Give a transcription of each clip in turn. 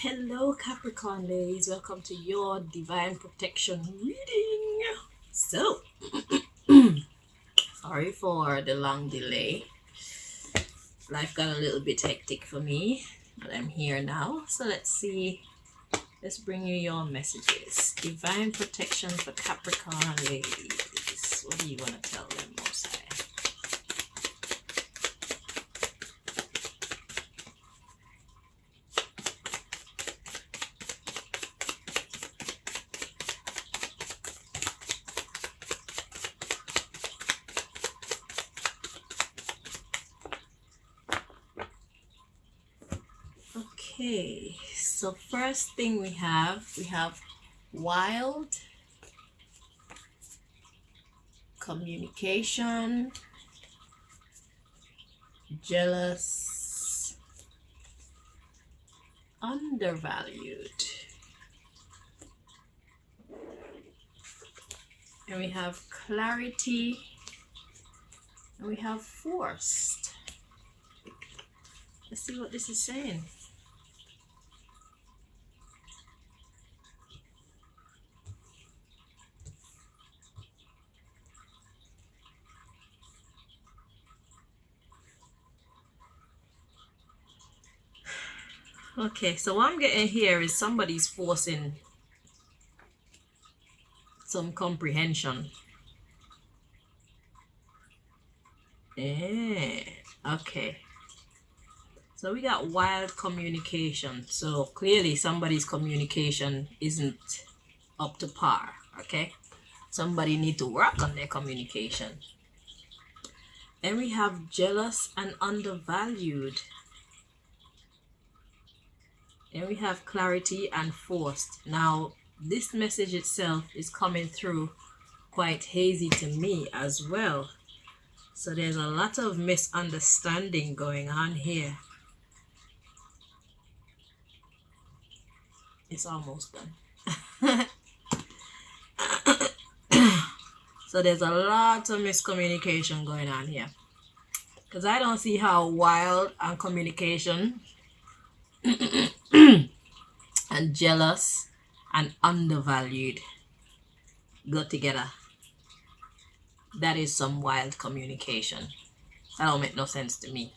Hello, Capricorn ladies. Welcome to your divine protection reading. So, sorry for the long delay. Life got a little bit hectic for me, but I'm here now. So, let's see. Let's bring you your messages. Divine protection for Capricorn ladies. What do you want to tell them, Most High? Okay, so first thing we have wild communication, jealous, undervalued, and we have clarity, and we have forced. Let's see what this is saying. Okay, so what I'm getting here is somebody's forcing some comprehension. Okay. So we got wild communication. So clearly somebody's communication isn't up to par. Okay. Somebody need to work on their communication. And we have jealous and undervalued. And we have clarity and forced. Now, this message itself is coming through quite hazy to me as well. So there's a lot of misunderstanding going on here. It's almost done. So there's a lot of miscommunication going on here. Because I don't see how wild and communication and jealous and undervalued go together. That is some wild communication. That don't make no sense to me.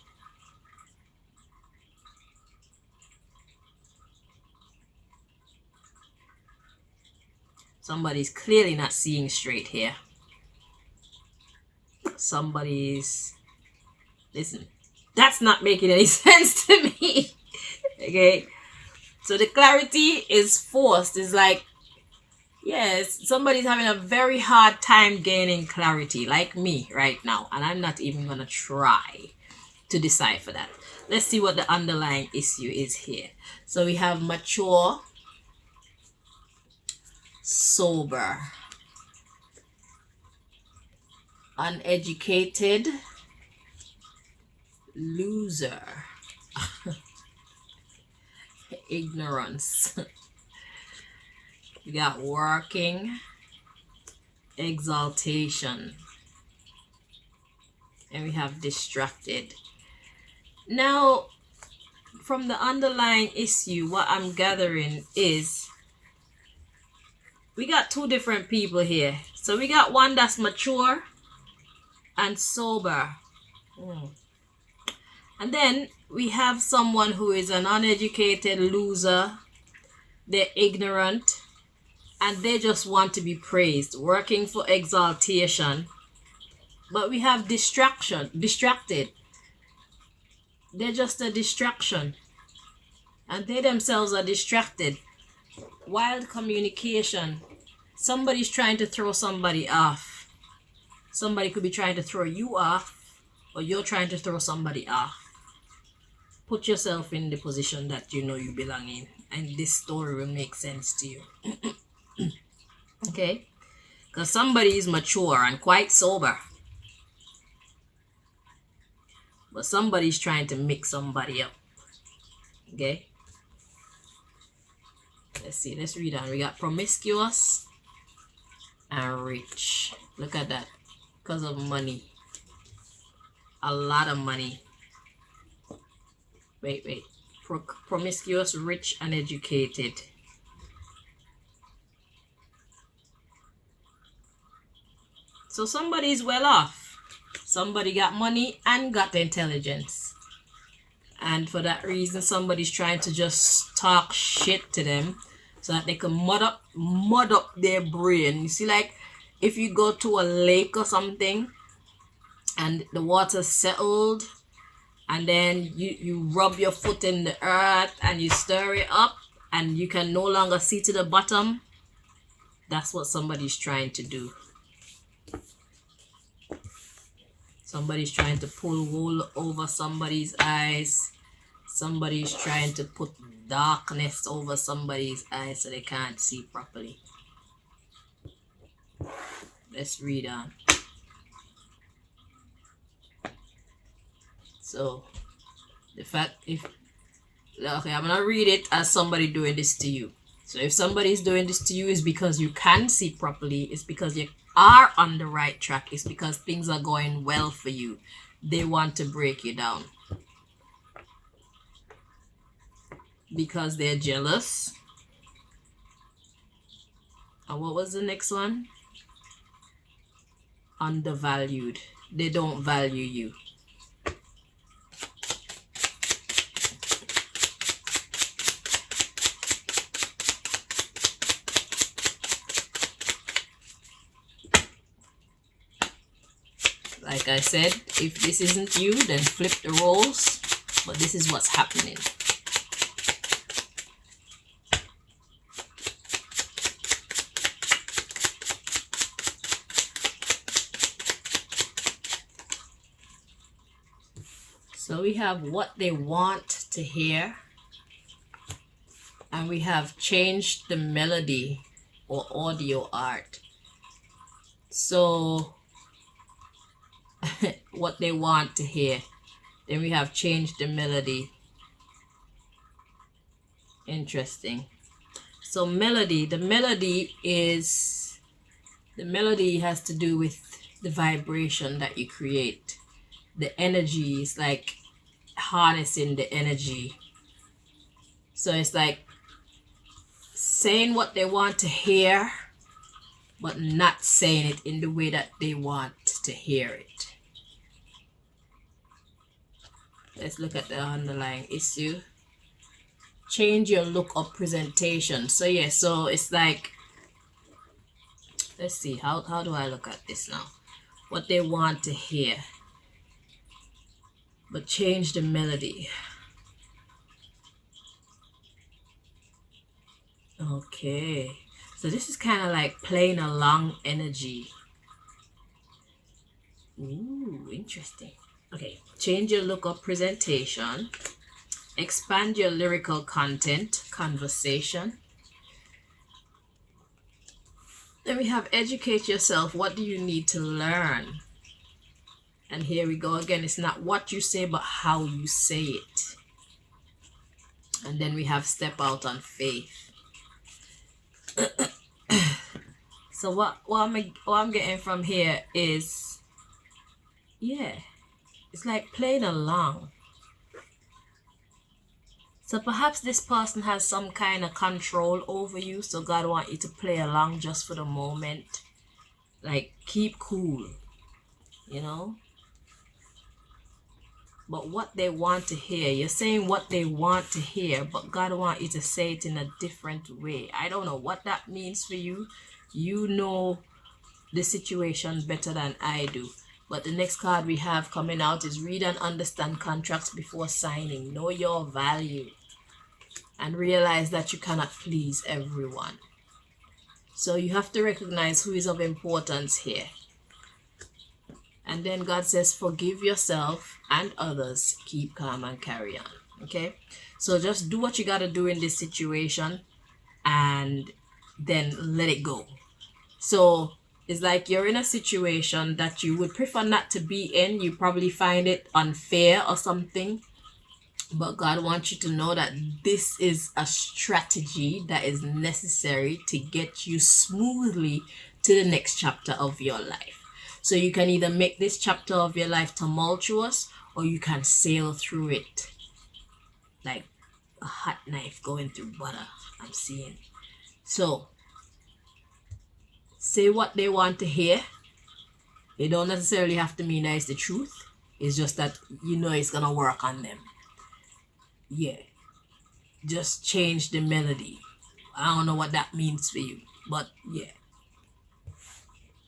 Somebody's clearly not seeing straight here. Listen, that's not making any sense to me. Okay, so the clarity is forced. It's like, yes, somebody's having a very hard time gaining clarity, like me right now, and I'm not even gonna try to decipher that. Let's see what the underlying issue is here. So we have mature, sober, uneducated, loser, ignorance. We got working, exaltation, and we have distracted. Now, from the underlying issue, what I'm gathering is we got two different people here. So we got one that's mature and sober. And then we have someone who is an uneducated loser. They're ignorant and they just want to be praised, working for exaltation. But we have distracted. They're just a distraction. And they themselves are distracted. Wild communication. Somebody's trying to throw somebody off. Somebody could be trying to throw you off, or you're trying to throw somebody off. Put yourself in the position that you know you belong in, and this story will make sense to you. Okay? Because somebody is mature and quite sober, but somebody's trying to mix somebody up. Okay? Let's see. Let's read on. We got promiscuous and rich. Look at that. Because of money. A lot of money. Wait. promiscuous, rich, and educated. So somebody's well off. Somebody got money and got intelligence. And for that reason, somebody's trying to just talk shit to them so that they can mud up their brain. You see, like if you go to a lake or something and the water's settled, and then you rub your foot in the earth and you stir it up and you can no longer see to the bottom. That's what somebody's trying to do. Somebody's trying to pull wool over somebody's eyes. Somebody's trying to put darkness over somebody's eyes so they can't see properly. Let's read on. So, the fact okay, I'm gonna read it as somebody doing this to you. So if somebody's doing this to you, is because you can see properly. It's because you are on the right track. It's because things are going well for you. They want to break you down. Because they're jealous. And what was the next one? Undervalued. They don't value you. Like I said, if this isn't you, then flip the roles. But this is what's happening. So we have what they want to hear. And we have changed the melody or audio art. So what they want to hear. Then we have changed the melody. Interesting. So melody, the melody has to do with the vibration that you create. The energy is like harnessing the energy. So it's like saying what they want to hear, but not saying it in the way that they want to hear it. Let's look at the underlying issue. Change your look or presentation. So yeah, so it's like, let's see, how do I look at this now? What they want to hear, but change the melody. Okay, so this is kind of like playing along energy. Ooh, interesting. Okay, change your look or presentation. Expand your lyrical content, conversation. Then we have educate yourself. What do you need to learn? And here we go again. It's not what you say, but how you say it. And then we have step out on faith. So what I'm getting from here is, yeah, it's like playing along. So perhaps this person has some kind of control over you. So God wants you to play along just for the moment. Like, keep cool, you know. But what they want to hear, you're saying what they want to hear, but God wants you to say it in a different way. I don't know what that means for you. You know the situation better than I do. But the next card we have coming out is read and understand contracts before signing. Know your value. And realize that you cannot please everyone. So you have to recognize who is of importance here. And then God says, forgive yourself and others. Keep calm and carry on. Okay? So just do what you got to do in this situation. And then let it go. So it's like you're in a situation that you would prefer not to be in. You probably find it unfair or something. But God wants you to know that this is a strategy that is necessary to get you smoothly to the next chapter of your life. So you can either make this chapter of your life tumultuous, or you can sail through it like a hot knife going through butter. I'm seeing. So, say what they want to hear. It don't necessarily have to mean that it's the truth. It's just that you know it's gonna work on them. Yeah. Just change the melody. I don't know what that means for you, but yeah.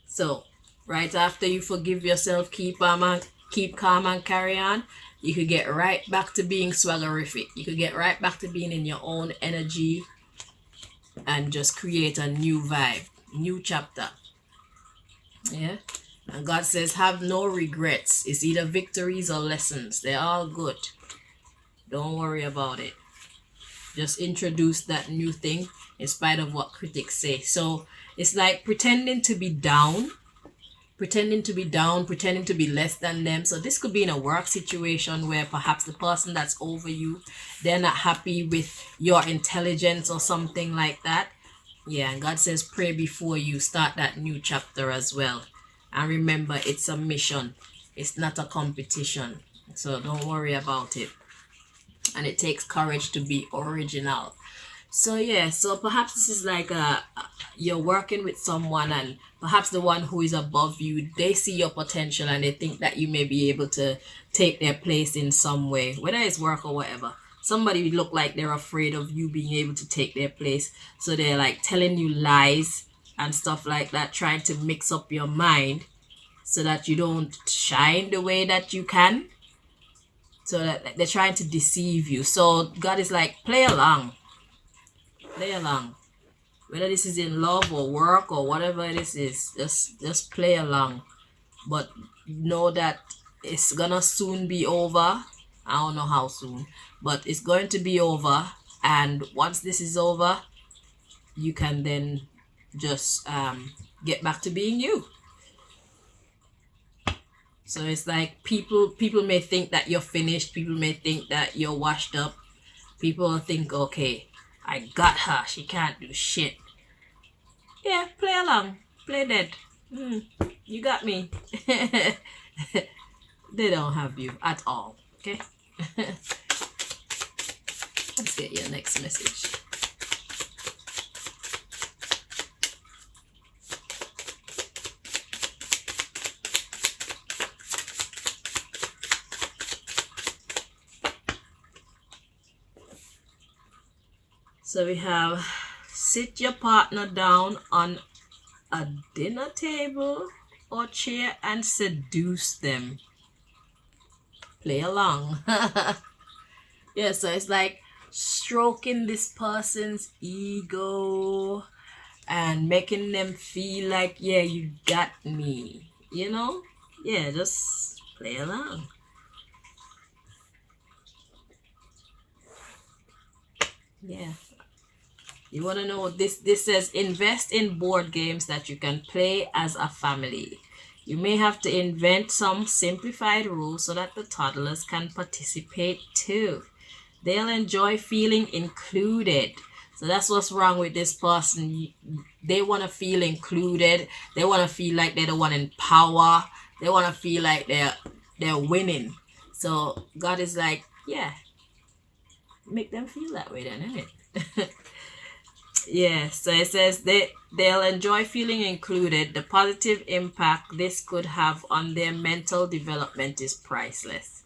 So, right after you forgive yourself, keep calm and carry on, you could get right back to being swaggerific. You could get right back to being in your own energy and just create a new vibe, new chapter. Yeah. And God says, have no regrets. It's either victories or lessons. They're all good. Don't worry about it. Just introduce that new thing in spite of what critics say. So it's like pretending to be down, pretending to be less than them. So this could be in a work situation where perhaps the person that's over you, they're not happy with your intelligence or something like that. Yeah, and God says pray before you start that new chapter as well. And remember, it's a mission. It's not a competition. So don't worry about it. And it takes courage to be original. So yeah, so perhaps this is like you're working with someone, and perhaps the one who is above you, they see your potential and they think that you may be able to take their place in some way, whether it's work or whatever. Somebody would look like they're afraid of you being able to take their place. So they're like telling you lies and stuff like that, trying to mix up your mind so that you don't shine the way that you can. So that they're trying to deceive you. So God is like, play along. Play along. Whether this is in love or work or whatever this is, just play along. But know that it's gonna soon be over. I don't know how soon, but it's going to be over. And once this is over, you can then just get back to being you. So it's like people may think that you're finished. People may think that you're washed up. People think, okay, I got her. She can't do shit. Yeah, play along. Play dead. You got me. They don't have you at all. Okay? Let's get your next message. So we have, sit your partner down on a dinner table or chair and seduce them. Play along. Yeah, so it's like stroking this person's ego and making them feel like, yeah, you got me. You know? Yeah, just play along. Yeah. You want to know this? This says invest in board games that you can play as a family. You may have to invent some simplified rules so that the toddlers can participate too. They'll enjoy feeling included. So that's what's wrong with this person. They want to feel included. They want to feel like they're the one in power. They want to feel like they're winning. So God is like, yeah, make them feel that way then, isn't it? Yeah, so it says they'll enjoy feeling included. The positive impact this could have on their mental development is priceless.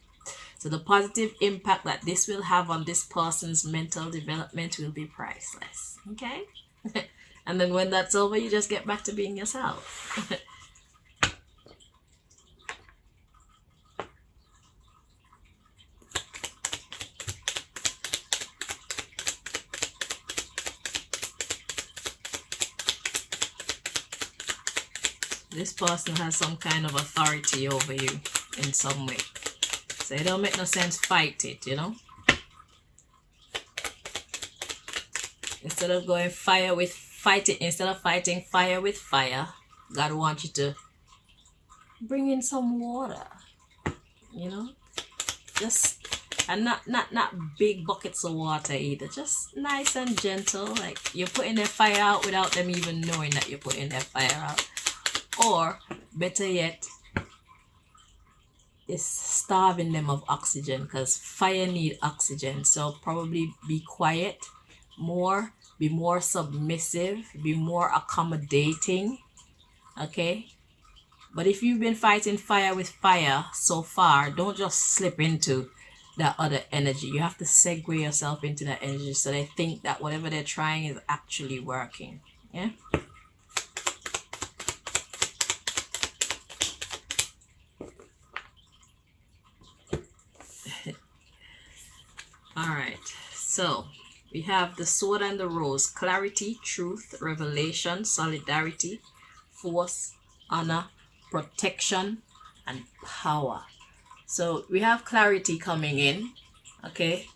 So the positive impact that this will have on this person's mental development will be priceless. Okay? And then when that's over, you just get back to being yourself. This person has some kind of authority over you in some way. So it don't make no sense fight it, you know. Instead of going instead of fighting fire with fire, God wants you to bring in some water, you know. And not big buckets of water either. Just nice and gentle, like you're putting their fire out without them even knowing that you're putting their fire out. Or better yet, is starving them of oxygen, because fire need oxygen. So probably be quiet more, be more submissive, be more accommodating. Okay. But if you've been fighting fire with fire so far, don't just slip into that other energy. You have to segue yourself into that energy so they think that whatever they're trying is actually working. Yeah. All right. So we have the sword and the rose: clarity, truth, revelation, solidarity, force, honor, protection, and power. So we have clarity coming in, okay?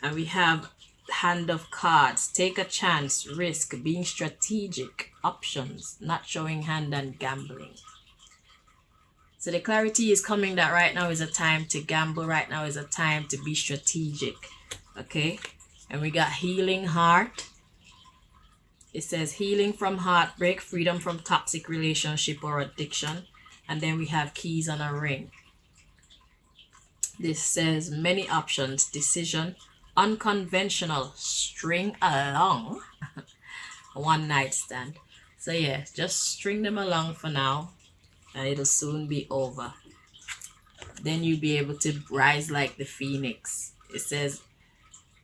And we have hand of cards: take a chance, risk, being strategic, options, not showing hand, and gambling. So the clarity is coming that right now is a time to gamble, right now is a time to be strategic, okay? And we got healing heart. It says healing from heartbreak, freedom from toxic relationship or addiction. And then we have keys on a ring. This says many options, decision, unconventional, string along, one night stand. So yeah, just string them along for now, and it'll soon be over. Then you'll be able to rise like the phoenix. It says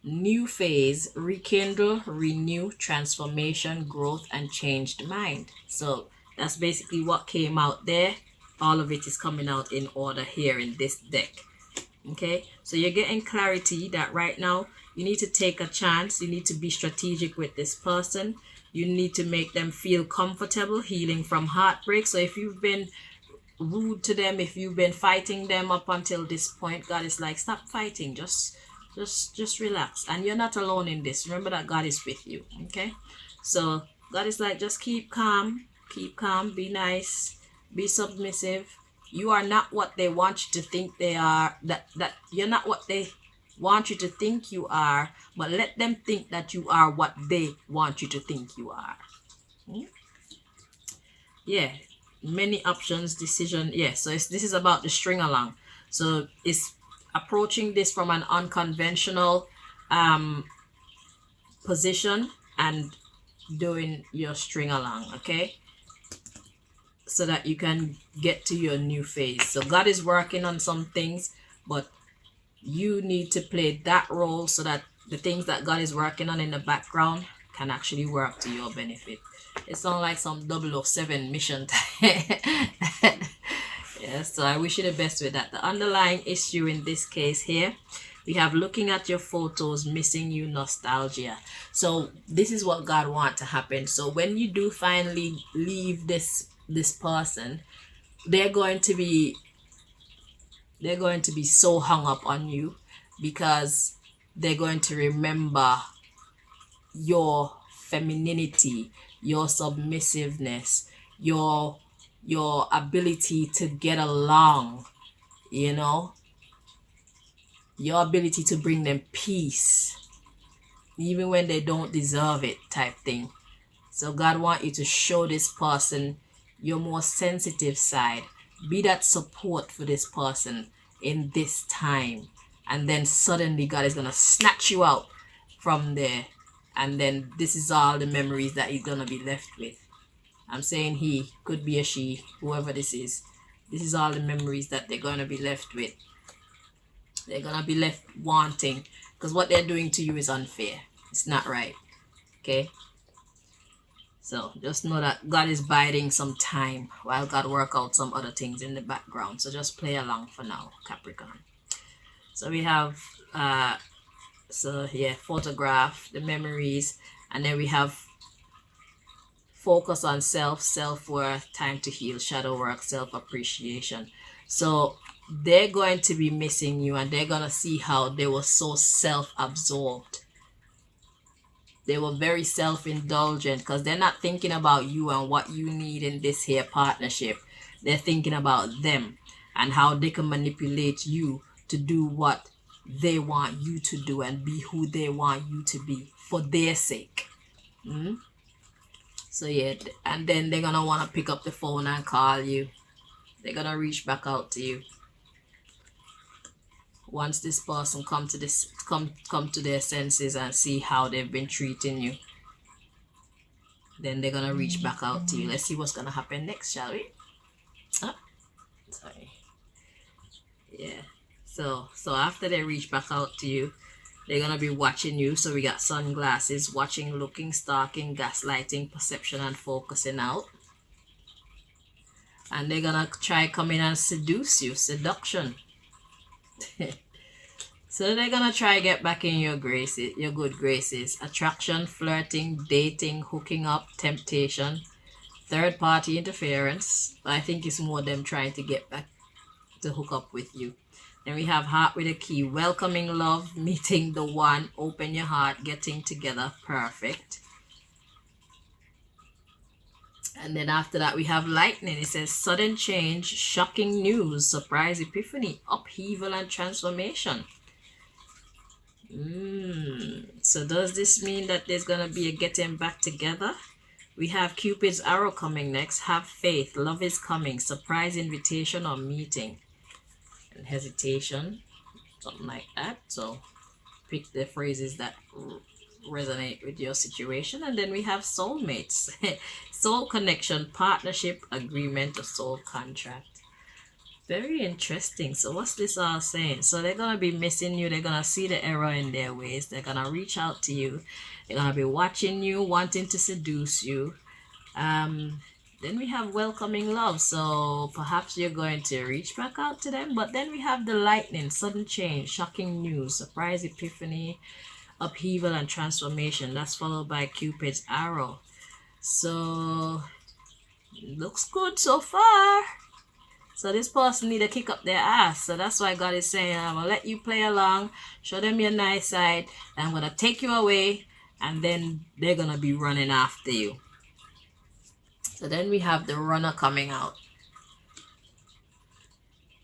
new phase, rekindle, renew, transformation, growth, and changed mind. So that's basically what came out there. All of it is coming out in order here in this deck. Okay, so you're getting clarity that right now you need to take a chance. You need to be strategic with this person. You need to make them feel comfortable, healing from heartbreak. So if you've been rude to them, if you've been fighting them up until this point, God is like, stop fighting, just relax. And you're not alone in this. Remember that God is with you. Okay, so God is like, just keep calm, be nice, be submissive. You are not what they want you to think they are. That you're not what they want you to think you are, but let them think that you are what they want you to think you are. Yeah, many options, decision. Yeah, so this is about the string along. So it's approaching this from an unconventional position and doing your string along, okay, so that you can get to your new phase. So God is working on some things, but you need to play that role so that the things that God is working on in the background can actually work to your benefit. It sounds like some 007 mission. Yeah, so I wish you the best with that. The underlying issue in this case here, we have looking at your photos, missing you, nostalgia. So this is what God wants to happen. So when you do finally leave this person, they're going to be so hung up on you, because they're going to remember your femininity, your submissiveness, your ability to get along, your ability to bring them peace even when they don't deserve it, type thing. So God wants you to show this person your more sensitive side. Be that support for this person in this time. And then suddenly God is going to snatch you out from there. And then this is all the memories that he's going to be left with. I'm saying he, could be a she, whoever this is. This is all the memories that they're going to be left with. They're going to be left wanting, because what they're doing to you is unfair. It's not right. Okay? So just know that God is biding some time while God work out some other things in the background. So just play along for now, Capricorn. So we have photograph, the memories, and then we have focus on self-worth, time to heal, shadow work, self-appreciation. So they're going to be missing you, and they're going to see how they were so self-absorbed. They were very self-indulgent, because they're not thinking about you and what you need in this here partnership. They're thinking about them and how they can manipulate you to do what they want you to do and be who they want you to be for their sake. So yeah, and then they're going to want to pick up the phone and call you. They're going to reach back out to you. once this person come to their senses and see how they've been treating you, then they're gonna reach back out to you. Let's see what's gonna happen next, shall we? Oh, sorry. Yeah. So after they reach back out to you, they're gonna be watching you. So we got sunglasses, watching, looking, stalking, gaslighting, perception, and focusing out. And they're gonna try come in and seduce you, seduction. So they're gonna try get back in your graces, your good graces. Attraction, flirting, dating, hooking up, temptation, third party interference. I think it's more them trying to get back to hook up with you. Then we have heart with a key, welcoming love, meeting the one, open your heart, getting together, perfect. And then after that we have lightning. It says sudden change, shocking news, surprise epiphany, upheaval and transformation. So does this mean that there's gonna be a getting back together? We have Cupid's arrow coming next. Have faith, love is coming, surprise invitation or meeting, and hesitation, something like that. So pick the phrases that resonate with your situation. And then we have soulmates, soul connection, partnership, agreement, or soul contract. Very interesting. So what's this all saying? So they're gonna be missing you. They're gonna see the error in their ways. They're gonna reach out to you. They're gonna be watching you, wanting to seduce you. Then we have welcoming love. So perhaps you're going to reach back out to them. But then we have the lightning, sudden change, shocking news, surprise epiphany, upheaval and transformation. That's followed by Cupid's arrow. So looks good so far. So this person need to kick up their ass. So that's why God is saying, I'm gonna let you play along, show them your nice side, and I'm gonna take you away, and then they're gonna be running after you. So then we have the runner coming out.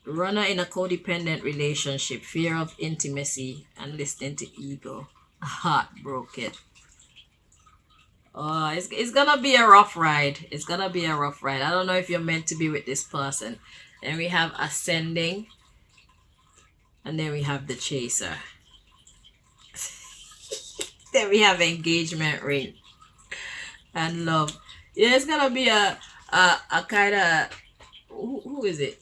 Runner in a codependent relationship, fear of intimacy and listening to ego, heartbroken. Oh, it's gonna be a rough ride. It's gonna be a rough ride. I don't know if you're meant to be with this person. Then we have ascending, and then we have the chaser. Then we have engagement ring and love. Yeah, it's gonna be a kind of who is it?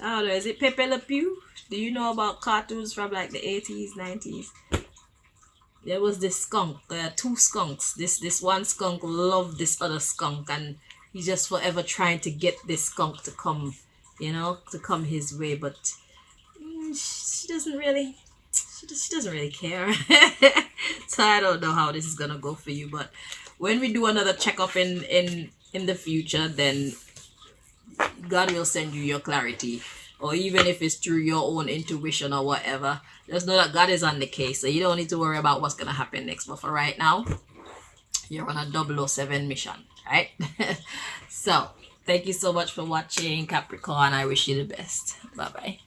I don't know. Is it Pepe Le Pew? Do you know about cartoons from like the 80s, 90s? There was this skunk, two skunks. This one skunk loved this other skunk, and he's just forever trying to get this skunk to come, to come his way. But she doesn't really care. So I don't know how this is gonna go for you. But when we do another checkup in the future, then God will send you your clarity. Or even if it's through your own intuition or whatever, just know that God is on the case. So you don't need to worry about what's going to happen next. But for right now, you're on a 007 mission, right? So, thank you so much for watching, Capricorn. I wish you the best. Bye-bye.